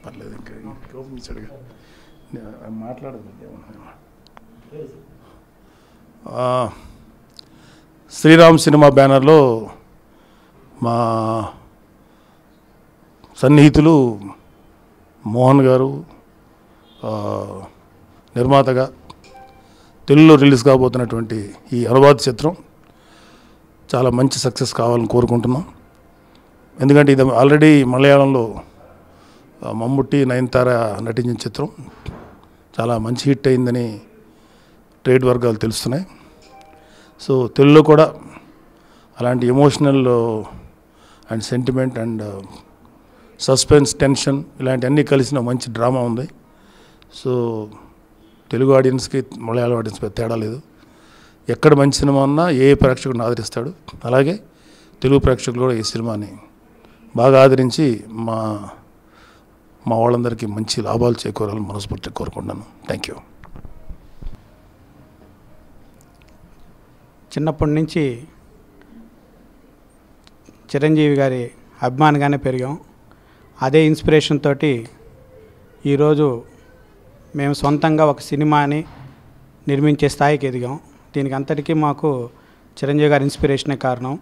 పర్లేదు ఇంకా కోపించాడుగా మాట్లాడదు. శ్రీరామ్ సినిమా బ్యానర్లో మా సన్నిహితులు మోహన్ గారు నిర్మాతగా తెలుగులో రిలీజ్ కాబోతున్నటువంటి ఈ అనువాద చిత్రం చాలా మంచి సక్సెస్ కావాలని కోరుకుంటున్నాం. ఎందుకంటే ఇది ఆల్రెడీ మలయాళంలో మమ్ముట్టి నయనతార నటించిన చిత్రం చాలా మంచి హిట్ అయిందని ట్రేడ్ వర్గాలు తెలుస్తున్నాయి. సో తెలుగులో కూడా అలాంటి emotional and sentiment and suspense, tension ఇలాంటివన్నీ కలిసిన మంచి డ్రామా ఉంది. సో తెలుగు ఆడియన్స్కి మలయాళం ఆడియన్స్కి తేడా లేదు. ఎక్కడ మంచి సినిమా ఉన్నా ఏ ప్రేక్షకుడిని ఆదరిస్తాడు, అలాగే తెలుగు ప్రేక్షకులు కూడా ఈ సినిమాని బాగా ఆదరించి మా వాళ్ళందరికీ మంచి లాభాలు చేకూరాలని మనస్ఫూర్తిగా కోరుకుంటున్నాను. Thank you. చిన్నప్పటి నుంచి చిరంజీవి గారి అభిమానిగానే పెరిగాం. అదే ఇన్స్పిరేషన్ తోటి ఈరోజు మేము సొంతంగా ఒక సినిమాని నిర్మించే స్థాయికి ఎదిగాం. దీనికి అంతటికీ మాకు చిరంజీవి గారి ఇన్స్పిరేషనే కారణం.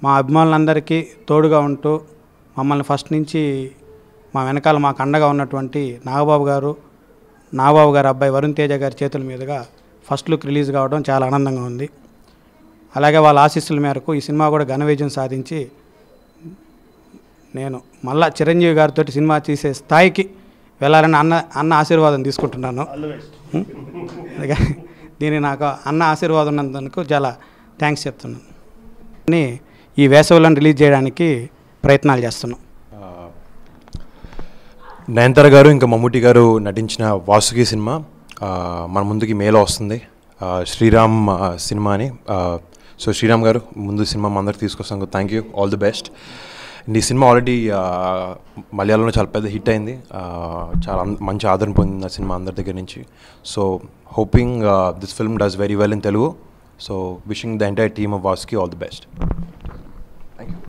మా అభిమానులందరికీ తోడుగా ఉంటూ మమ్మల్ని ఫస్ట్ నుంచి మా వెనకాల మాకు అండగా ఉన్నటువంటి నాగబాబు గారు అబ్బాయి వరుణ్ తేజ గారి చేతుల మీదుగా ఫస్ట్ లుక్ రిలీజ్ కావడం చాలా ఆనందంగా ఉంది. అలాగే వాళ్ళ ఆశీస్సుల మేరకు ఈ సినిమా కూడా ఘన విజయం సాధించి నేను మళ్ళా చిరంజీవి గారితో సినిమా తీసే స్థాయికి వెళ్ళాలని అన్న ఆశీర్వాదం తీసుకుంటున్నాను. దీన్ని నాకు అన్న ఆశీర్వాదం ఉన్నందుకు చాలా థ్యాంక్స్ చెప్తున్నాను. ఈ వేసవిలను రిలీజ్ చేయడానికి ప్రయత్నాలు చేస్తున్నాం. నయనతార గారు ఇంకా మమ్ముట్టి గారు నటించిన వాసుకి సినిమా మన ముందుకి మేలో వస్తుంది. శ్రీరామ్ సినిమా అని. సో శ్రీరామ్ గారు ముందు సినిమా మా అందరికి తీసుకొస్తాం. Thank you, all the best. ఈ సినిమా ఆల్రెడీ మలయాళంలో చాలా పెద్ద హిట్ అయింది. చాలా మంచి ఆదరణ పొందింది ఆ సినిమా అందరి దగ్గర నుంచి. So hoping this film does very well in Telugu. So wishing the entire team of Vasuki all the best.